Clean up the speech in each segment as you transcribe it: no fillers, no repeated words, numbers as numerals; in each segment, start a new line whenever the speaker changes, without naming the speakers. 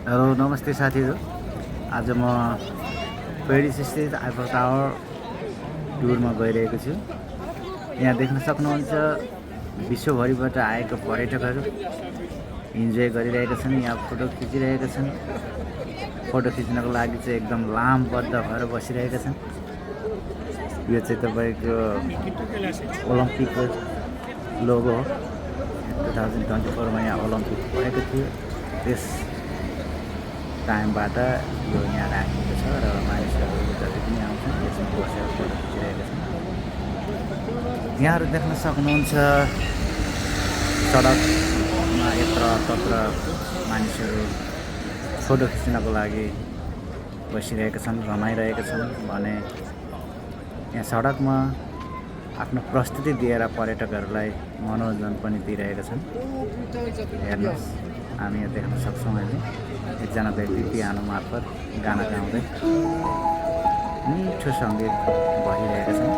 Hello नमस्ते साथीहरू। आज म पेरिस स्थित आइफल टावर टुरमा गइरहेको छु। यहाँ देख्न सक्नुहुन्छ विश्वभरिबाट आएका पर्यटकहरू इन्जोय गरिरहेका छन्, यहाँ फोटो खिचिरहेका छन्। फोटो खिच्नको लागि चाहिँ एकदम लामबद्ध भएर बसिरहेका छन्। यो चाहिँ तपाईँको ओलम्पिकको लोगो हो। 2024मा यहाँ ओलम्पिक भएको थियो, त्यस टाइमबाट यो यहाँ राखिएको छ र मानिसहरू जति पनि आउँछन् यसमा बसेर फोटो खिचिरहेका छन्। यहाँहरू देख्न सक्नुहुन्छ सडकमा यत्रतत्र मानिसहरू फोटो खिच्नको लागि बसिरहेका छन्, रमाइरहेका छन् भने यहाँ सडकमा आफ्नो प्रस्तुति दिएर पर्यटकहरूलाई मनोरञ्जन पनि दिइरहेका छन्। हेर्नुहोस्, हामी यहाँ देख्न सक्छौँ अहिले एकजना व्यक्ति पियानो मार्फत गाना गाउँदै मिठो सङ्गीत भइरहेका छन्।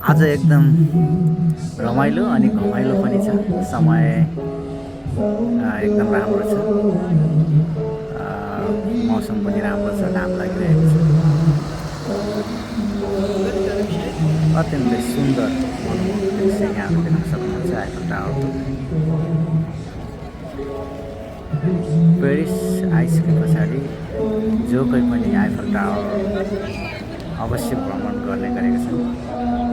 आज एकदम रमाइलो अनि घमाइलो पनि छ। समय एकदम राम्रो छ, मौसम पनि राम्रो छ, घाम लागिरहेको छ। अत्यन्तै सुन्दर मनमोहक दृश्य यहाँहरू देख्न सक्नुहुन्छ आइफल टावरको। पेरिस आइसके पछाडि जो कोही पनि आइफल टावर अवश्य भ्रमण गर्ने गरेका छन्।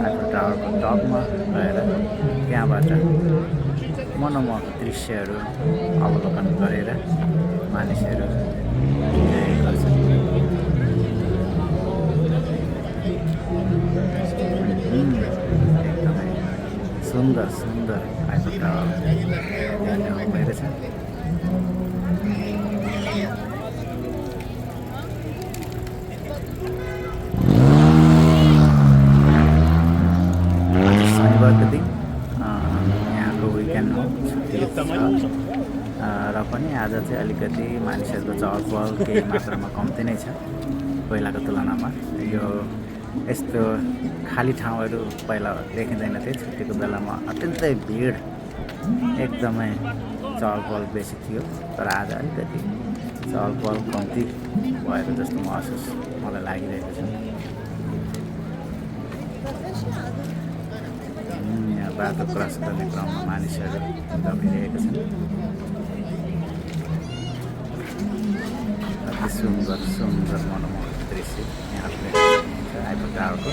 आइफल टावरको टपमा गएर त्यहाँबाट मनमोहक दृश्यहरू अवलोकन गरेर मानिसहरू इन्जोय गर्छन्। एकदमै सुन्दर सुन्दर आइफल टावर यहाँ भएर छ। शनिबारको दिन यहाँको विकेन्ड हो, छुट्टी छ र पनि आज चाहिँ अलिकति मानिसहरूको चहलपहल केही मात्रामा कम्ती नै छ पहिलाको तुलनामा। यो यस्तो खाली ठाउँहरू पहिला देखिँदैन थियो। छुट्टीको बेलामा अत्यन्तै भिड, एकदमै चहलपहल बेसी थियो, तर आज अलिकति चहलपहल कम्ती भएको जस्तो महसुस मलाई लागिरहेको छ। यहाँ बाटो क्रस गर्ने क्रममा मानिसहरू दबिरहेका छन्। अति सुन्दर सुन्दर मनमोहक दृश्य यहाँ आइफल टावरको।